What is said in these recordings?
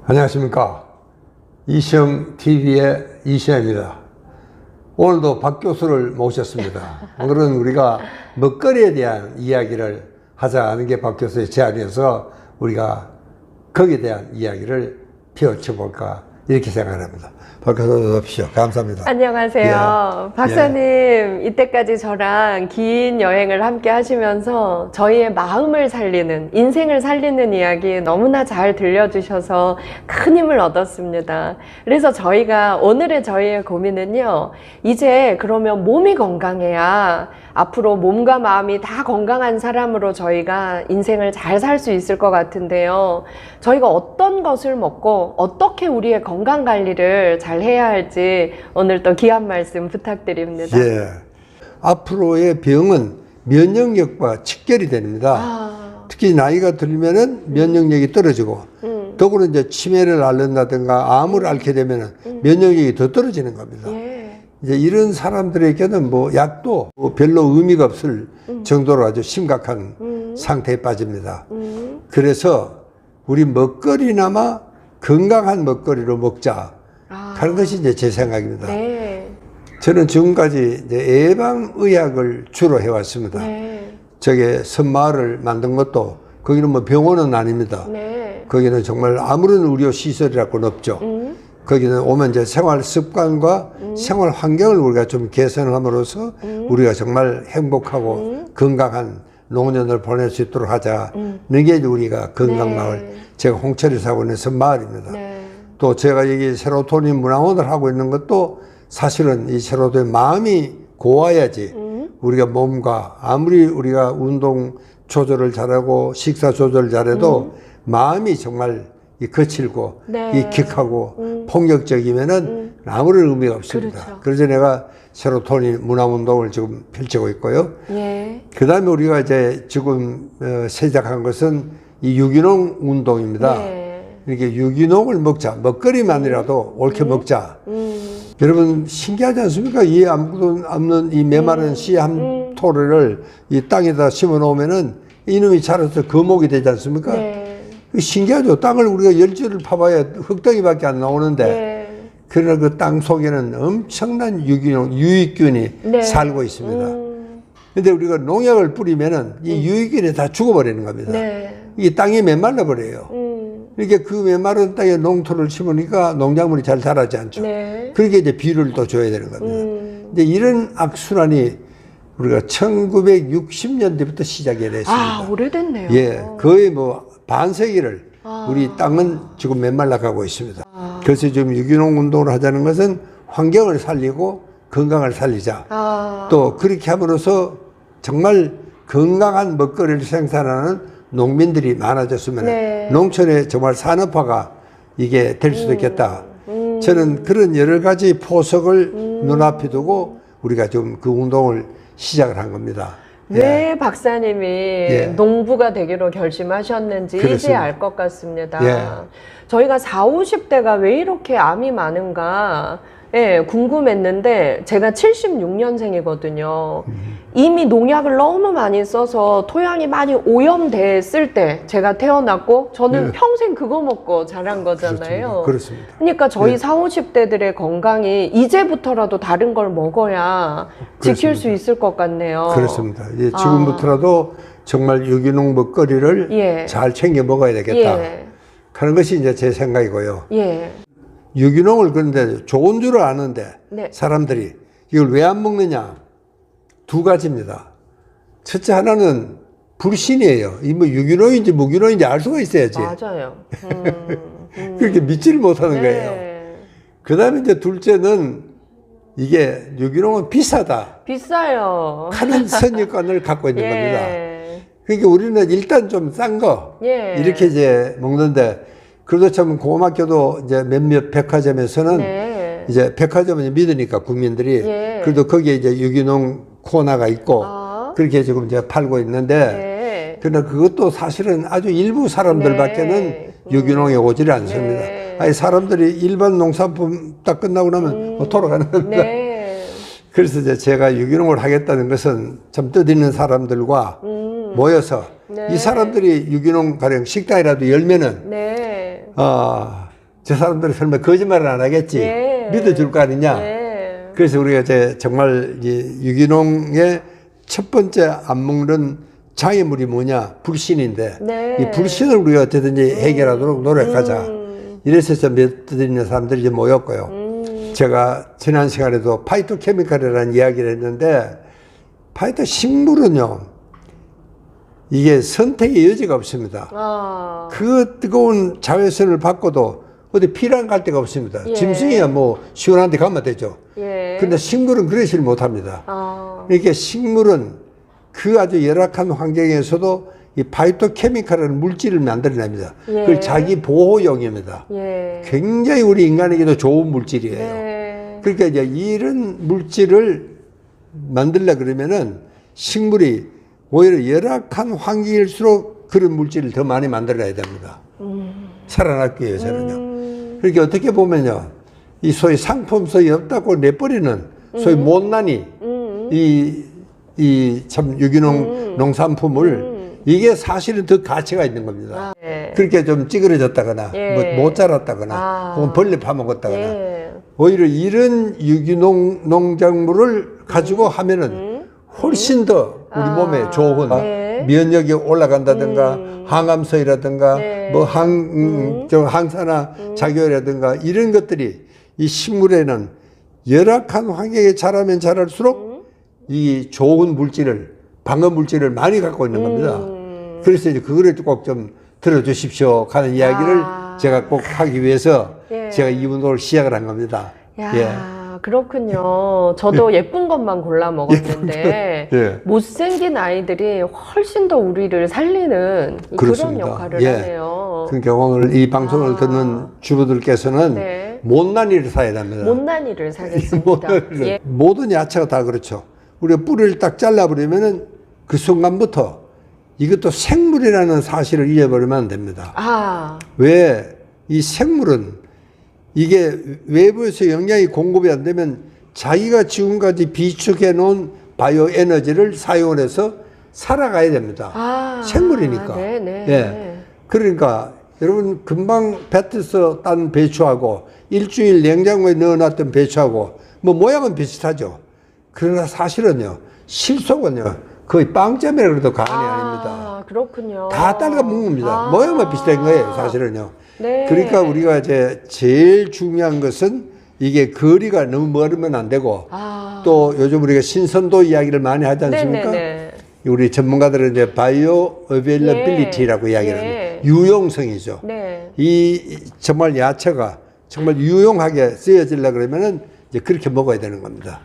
안녕하십니까. 이시영TV의 이시영입니다. 오늘도 박 교수를 모셨습니다. 오늘은 우리가 먹거리에 대한 이야기를 하자는 게 박 교수의 제안이어서 우리가 거기에 대한 이야기를 펼쳐 볼까 이렇게 생각합니다. 박 교수 어서 오십시오. 감사합니다. 안녕하세요. 박사님, 이때까지 저랑 긴 여행을 함께 하시면서 저희의 마음을 살리는, 인생을 살리는 이야기 너무나 잘 들려주셔서 큰 힘을 얻었습니다. 그래서 오늘의 저희의 고민은요, 이제 그러면 몸이 건강해야 앞으로 몸과 마음이 다 건강한 사람으로 저희가 인생을 잘 살 수 있을 것 같은데요. 저희가 어떤 것을 먹고 어떻게 우리의 건강 관리를 잘 해야 할지 오늘 또 귀한 말씀 부탁드립니다. 예. 앞으로의 병은 면역력과 직결이 됩니다. 특히 나이가 들면은 면역력이 떨어지고 더구나 이제 치매를 앓는다든가 암을 앓게 되면은 면역력이 더 떨어지는 겁니다. 예. 이제 이런 사람들에게는 뭐 약도 별로 의미가 없을 정도로 아주 심각한 상태에 빠집니다. 그래서 우리 먹거리나마 건강한 먹거리로 먹자 하는 것이 이제 제 생각입니다. 네. 저는 지금까지 이제 예방의학을 주로 해왔습니다. 네. 저게 섬마을을 만든 것도 거기는 뭐 병원은 아닙니다. 네. 거기는 정말 아무런 의료 시설이라고는 없죠. 거기는 오면 이제 생활 습관과 생활 환경을 우리가 좀 개선함으로써 우리가 정말 행복하고 건강한 노년을 보낼 수 있도록 하자는 게 우리가 건강마을, 네. 제가 홍천에 사고 있는 섬마을입니다. 네. 또 제가 여기 세로토닌 문화원을 하고 있는 것도 사실은 이 세로토닌 마음이 고와야지 우리가 몸과 아무리 우리가 운동 조절을 잘하고 식사 조절을 잘해도 마음이 정말 이 거칠고 네. 이 격하고 폭력적이면은 아무런 의미가 없습니다. 그렇죠. 그래서 내가 세로토닌 문화운동을 지금 펼치고 있고요. 예. 그 다음에 우리가 이제 지금 시작한 것은 이 유기농 운동입니다. 네. 이렇게 유기농을 먹자, 먹거리만이라도 옳게 먹자. 여러분 신기하지 않습니까? 이 아무것도 없는 이 메마른 씨 한 토를 이 땅에다 심어 놓으면은 이놈이 자라서 거목이 되지 않습니까? 네. 신기하죠. 땅을 우리가 열줄을 파봐야 흙덩이밖에 안 나오는데 네. 그러나 그 땅 속에는 엄청난 유기농, 유익균이 네. 살고 있습니다. 근데 우리가 농약을 뿌리면은 이 유익균이 다 죽어버리는 겁니다. 네. 이 땅이 메말라 버려요. 이렇게 그 메마른 땅에 농토를 심으니까 농작물이 잘 자라지 않죠. 네. 그렇게 이제 비료를 또 줘야 되는 겁니다. 이제 이런 악순환이 우리가 1960년대부터 시작이 됐습니다. 아, 오래됐네요. 예, 거의 뭐 반세기를 우리 땅은 지금 메말라 가고 있습니다. 그래서 지금 유기농 운동을 하자는 것은 환경을 살리고 건강을 살리자. 또 그렇게 함으로써 정말 건강한 먹거리를 생산하는 농민들이 많아졌으면 네. 농촌의 정말 산업화가 이게 될 수도 있겠다. 저는 그런 여러 가지 포석을 눈앞에 두고 우리가 좀 그 운동을 시작을 한 겁니다. 왜 박사님이 예. 농부가 되기로 결심하셨는지 이제 그렇습니다. 알 것 같습니다. 예. 저희가 40, 50대가 왜 이렇게 암이 많은가 궁금했는데 제가 76년생이거든요. 이미 농약을 너무 많이 써서 토양이 많이 오염됐을 때 제가 태어났고 저는 네. 평생 그거 먹고 자란 거잖아요. 그렇습니다. 그러니까 저희 네. 40, 50대들의 건강이 이제부터라도 다른 걸 먹어야 지킬 수 있을 것 같네요. 그렇습니다. 예, 지금부터라도 정말 유기농 먹거리를 예. 잘 챙겨 먹어야 되겠다 예. 하는 것이 이제 제 생각이고요. 예. 유기농을 그런데 좋은 줄 아는데 네. 사람들이 이걸 왜 안 먹느냐? 두 가지입니다. 첫째 하나는 불신이에요. 이 뭐 유기농인지 무기농인지 알 수가 있어야지. 맞아요. 그렇게 믿지를 못하는 거예요. 네. 그 다음에 이제 둘째는 이게 유기농은 비싸다 비싸요. 하는 선입관을 갖고 있는 겁니다. 예. 그러니까 우리는 일단 좀 싼 거 예. 이렇게 이제 먹는데 그래도 참 고맙게도 이제 몇몇 백화점에서는 네. 이제 백화점을 믿으니까 국민들이 예. 그래도 거기에 이제 유기농 코너가 있고 그렇게 지금 이제 팔고 있는데 네. 그러나 그것도 사실은 아주 일부 사람들밖에는 네. 유기농에 오지를 않습니다. 네. 아니 사람들이 일반 농산품 딱 끝나고 나면 돌아가는 겁니다. 네. 그래서 이제 제가 유기농을 하겠다는 것은 좀 뜻있는 사람들과 모여서 네. 이 사람들이 유기농 가령 식당이라도 열면은 네. 저 사람들이 설마 거짓말을 안 하겠지. 예. 믿어줄 거 아니냐. 예. 그래서 우리가 이제 정말 유기농의 첫 번째 안 먹는 장애물이 뭐냐? 불신인데. 네. 이 불신을 우리가 어떻게든지 해결하도록 노력하자. 이래서 좀 믿어 있는 사람들이 이제 모였고요. 제가 지난 시간에도 파이토케미칼이라는 이야기를 했는데, 파이토 식물은요, 이게 선택의 여지가 없습니다. 그 뜨거운 자외선을 받고도 어디 피랑 갈 데가 없습니다. 예. 짐승이야 뭐 시원한 데 가면 되죠. 예. 근데 식물은 그러질 못합니다. 그러니까 식물은 그 아주 열악한 환경에서도 이 파이토케미칼이라는 물질을 만들어냅니다. 예. 그걸 자기 보호용입니다. 예. 굉장히 우리 인간에게도 좋은 물질이에요. 네. 그러니까 이제 이런 물질을 만들려 그러면은 식물이 오히려 열악한 환경일수록 그런 물질을 더 많이 만들어야 됩니다. 살아남기 위해서는요. 그렇게 어떻게 보면요, 이 소위 상품성이 없다고 내버리는 소위 못난이 이 참 유기농 농산품을 이게 사실은 더 가치가 있는 겁니다. 예. 그렇게 좀 찌그러졌다거나 예. 못 자랐다거나 혹은 벌레 파먹었다거나 예. 오히려 이런 유기농 농작물을 가지고 하면은 훨씬 더 우리 몸에 좋은 네. 면역이 올라간다든가 항암성이라든가 네. 뭐 항산화 작용이라든가 이런 것들이 이 식물에는 열악한 환경에 자라면 자랄수록 이 좋은 물질을 방어 물질을 많이 갖고 있는 겁니다. 그래서 이제 그거를 꼭 좀 들어주십시오 하는 이야기를 제가 꼭 하기 위해서 예. 제가 이 운동을 시작을 한 겁니다. 야, 예. 그렇군요. 저도 예쁜 것만 골라 먹었는데 예. 못생긴 아이들이 훨씬 더 우리를 살리는 그런 그렇습니다. 역할을 예. 하네요. 그러니까 오늘 이 방송을 듣는 주부들께서는 네. 못난이를 사야 됩니다. 못난이를 사겠습니다. 못난이를. 예. 모든 야채가 다 그렇죠. 우리가 뿌리를 딱 잘라버리면은 그 순간부터 이것도 생물이라는 사실을 잊어버리면 안 됩니다. 왜? 이 생물은 이게 외부에서 영양이 공급이 안 되면 자기가 지금까지 비축해 놓은 바이오 에너지를 사용을 해서 살아가야 됩니다. 생물이니까. 네네. 예. 그러니까 여러분 금방 밭에서 딴 배추하고 일주일 냉장고에 넣어놨던 배추하고 뭐 모양은 비슷하죠. 그러나 사실은요, 실속은요, 거의 빵점이라 그래도 과언이 아닙니다. 그렇군요. 다 따라가 먹는 겁니다. 모양만 비슷한 거예요, 사실은요. 네. 그러니까 우리가 이제 제일 중요한 것은 이게 거리가 너무 멀으면 안 되고 또 요즘 우리가 신선도 이야기를 많이 하지 않습니까? 네네네. 우리 전문가들은 이제 바이오 어베일러빌리티라고 이야기를 합니다. 유용성이죠. 네. 이 정말 야채가 정말 유용하게 쓰여지려 그러면은 이제 그렇게 먹어야 되는 겁니다.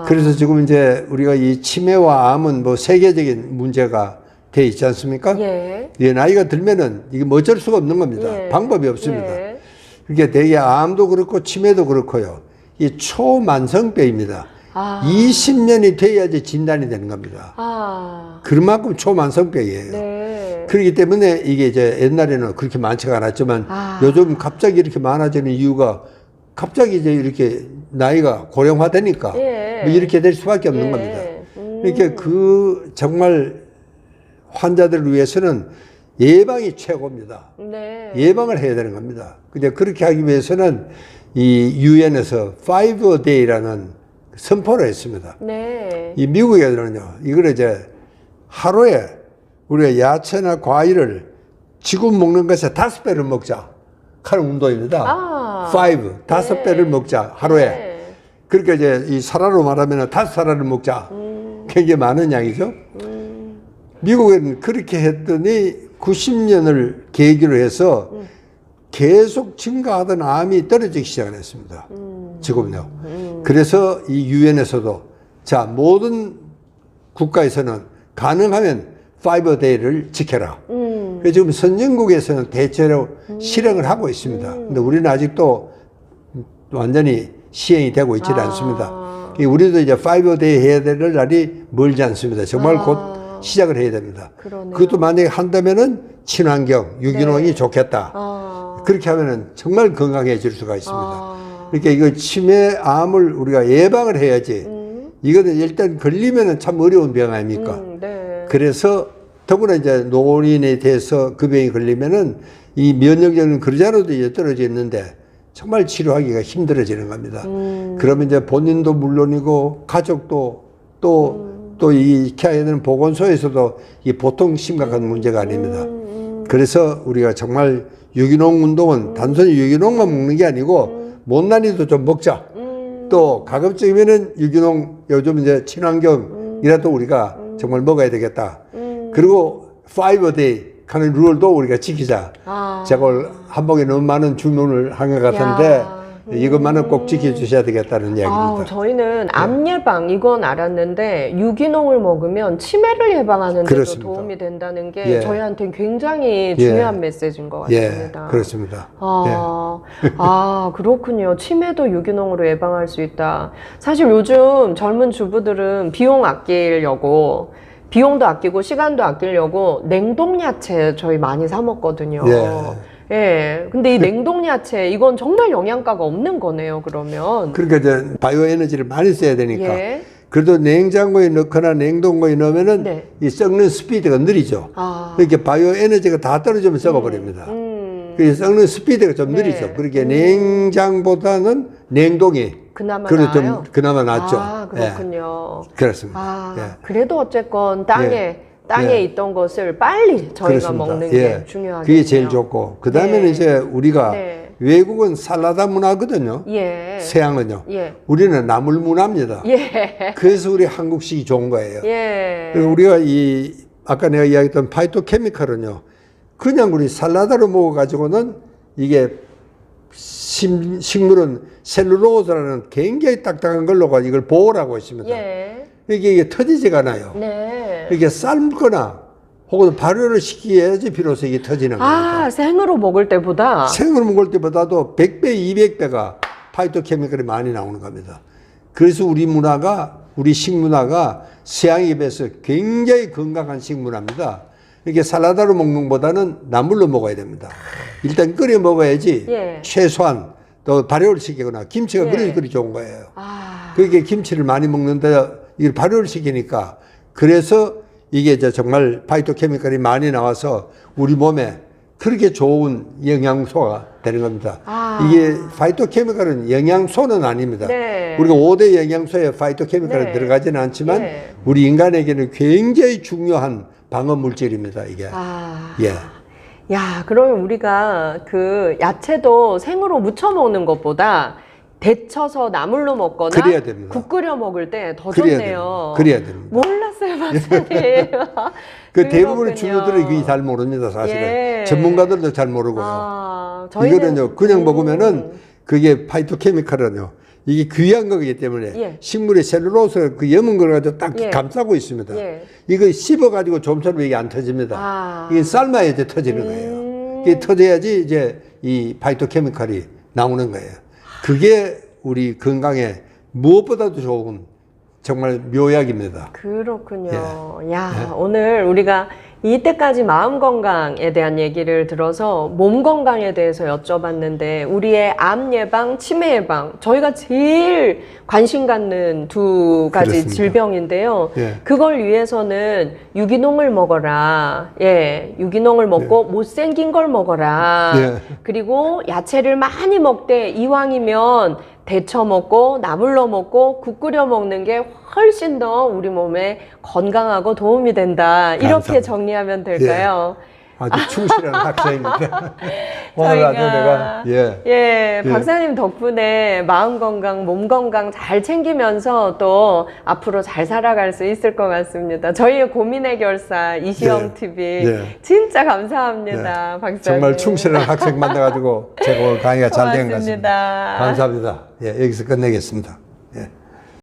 그래서 지금 이제 우리가 이 치매와 암은 뭐 세계적인 문제가 돼 있지 않습니까? 예. 예, 나이가 들면은 이게 뭐 어쩔 수가 없는 겁니다. 예. 방법이 없습니다. 예. 그러니까 대개 암도 그렇고 치매도 그렇고요. 이 초만성병입니다. 20년이 돼야지 진단이 되는 겁니다. 그만큼 초만성병이에요. 네. 그렇기 때문에 이게 이제 옛날에는 그렇게 많지가 않았지만 요즘 갑자기 이렇게 많아지는 이유가 갑자기 이제 이렇게 나이가 고령화되니까 예. 뭐 이렇게 될 수밖에 없는 겁니다. 그러니까 그 정말 환자들을 위해서는 예방이 최고입니다. 네. 예방을 해야 되는 겁니다. 근데 그렇게 하기 위해서는 이 유엔에서 5-a-day라는 선포를 했습니다. 네. 이 미국에서는요, 이걸 이제 하루에 우리가 야채나 과일을 지금 먹는 것에 5배를 먹자 하는 운동입니다. 5, 5배를 먹자, 하루에. 네. 그러니까 이제 이 사라로 말하면 5사라를 먹자. 굉장히 많은 양이죠. 미국에는 그렇게 했더니 90년을 계기로 해서 계속 증가하던 암이 떨어지기 시작을 했습니다. 지금요. 그래서 이 유엔에서도 자, 모든 국가에서는 가능하면 5-a-day를 지켜라. 그래서 지금 선진국에서는 대체로 실행을 하고 있습니다. 근데 우리는 아직도 완전히 시행이 되고 있지는 않습니다. 우리도 이제 5-a-day 해야 될 날이 멀지 않습니다. 정말 곧 시작을 해야 됩니다. 그러네요. 그것도 만약에 한다면은 친환경, 유기농이 네. 좋겠다. 그렇게 하면은 정말 건강해질 수가 있습니다. 그러니까 이거 치매, 암을 우리가 예방을 해야지. 이거는 일단 걸리면은 참 어려운 병 아닙니까? 네. 그래서 더구나 이제 노인에 대해서 그 병이 걸리면은 이 면역력은 그러자라도 이제 떨어져 있는데 정말 치료하기가 힘들어지는 겁니다. 그러면 이제 본인도 물론이고 가족도 또 이 키워야 되는 보건소에서도 이 보통 심각한 문제가 아닙니다. 그래서 우리가 정말 유기농 운동은 단순히 유기농만 먹는 게 아니고 못난이도 좀 먹자. 또 가급적이면은 유기농 요즘 이제 친환경이라도 우리가 정말 먹어야 되겠다. 그리고 5-a-day 하는 룰도 우리가 지키자. 제가 한복에 너무 많은 주문을 한 것 같은데 이것만은 꼭 지켜주셔야 되겠다는 이야기입니다. 저희는 암 예방 이건 알았는데 유기농을 먹으면 치매를 예방하는 데도 그렇습니다. 도움이 된다는 게 저희한테는 굉장히 중요한 메시지인 것 같습니다. 그렇습니다. 그렇군요. 치매도 유기농으로 예방할 수 있다. 사실 요즘 젊은 주부들은 비용도 아끼고 시간도 아끼려고 냉동 야채 저희 많이 사 먹거든요. 근데 이 냉동 야채 이건 정말 영양가가 없는 거네요. 그러면 그러니까 이제 바이오 에너지를 많이 써야 되니까 그래도 냉장고에 넣거나 냉동고에 넣으면은 이 썩는 스피드가 느리죠. 그렇게 바이오 에너지가 다 떨어지면 썩어버립니다. 그래서 썩는 스피드가 좀 느리죠. 그렇게 냉장보다는 냉동이 그나마 좀 그나마 낫죠. 그렇군요. 그렇습니다. 그래도 어쨌건 땅에 있던 것을 빨리 저희가 그렇습니다. 먹는 게 중요하겠네요. 그게 제일 좋고 그 다음에는 이제 우리가 외국은 살라다 문화거든요. 서양은요. 우리는 나물 문화입니다. 그래서 우리 한국식이 좋은 거예요. 그리고 우리가 아까 내가 이야기했던 파이토케미칼은요. 그냥 우리 살라다로 먹어가지고는 이게 식물은 셀룰로즈라는 굉장히 딱딱한 걸로 이걸 보호하고 있습니다. 이게 터지지가 않아요. 이게 삶거나 혹은 발효를 시켜야지 비로소 이게 터지는 겁니다. 생으로 먹을 때보다? 생으로 먹을 때보다도 100배, 200배가 파이토케미칼이 많이 나오는 겁니다. 그래서 우리 식문화가 서양에 비해서 굉장히 건강한 식문화입니다. 이렇게 살라다로 먹는 것보다는 나물로 먹어야 됩니다. 일단 끓여 먹어야지 최소한 또 발효를 시키거나 김치가 그리 좋은 거예요. 그렇게 김치를 많이 먹는데 이걸 발효를 시키니까 그래서 이게 이제 정말 파이토케미칼이 많이 나와서 우리 몸에 그렇게 좋은 영양소가 되는 겁니다. 이게 파이토케미칼은 영양소는 아닙니다. 우리가 5대 영양소에 파이토케미칼은 들어가지는 않지만 우리 인간에게는 굉장히 중요한 방어 물질입니다. 이게. 그러면 우리가 그 야채도 생으로 무쳐 먹는 것보다 데쳐서 나물로 먹거나 국 끓여 먹을 때 더 좋네요. 그래야 됩니다. 몰랐어요, 박사님. 그 대부분의 주부들은 이게 잘 모릅니다, 사실은. 전문가들도 잘 모르고요. 이거는요, 그냥 먹으면은 그게 파이토케미칼은요, 이게 귀한 거기 때문에 식물의 셀룰로스 그 염은 걸 가지고 딱 감싸고 있습니다. 이거 씹어가지고 좀처럼 이게 안 터집니다. 이게 삶아야 이제 터지는 거예요. 이게 터져야지 이제 이 파이토케미칼이 나오는 거예요. 그게 우리 건강에 무엇보다도 좋은 정말 묘약입니다. 그렇군요. 오늘 우리가 이때까지 마음 건강에 대한 얘기를 들어서 몸 건강에 대해서 여쭤봤는데 우리의 암 예방, 치매 예방 저희가 제일 관심 갖는 두 가지 그렇습니다. 질병인데요. 그걸 위해서는 유기농을 먹어라. 유기농을 먹고 못생긴 걸 먹어라. 그리고 야채를 많이 먹되 이왕이면 데쳐 먹고 나물로 먹고 국 끓여 먹는 게 훨씬 더 우리 몸에 건강하고 도움이 된다. 이렇게 감사합니다. 정리하면 될까요? 아주 충실한 학생입니다. 오늘 아주 내가 박사님 덕분에 마음 건강, 몸 건강 잘 챙기면서 또 앞으로 잘 살아갈 수 있을 것 같습니다. 저희의 고민 해결사 이시영 TV 진짜 감사합니다, 박사님. 정말 충실한 학생 만나가지고 제가 오늘 강의가 잘 된 것 같습니다. 감사합니다. 여기서 끝내겠습니다.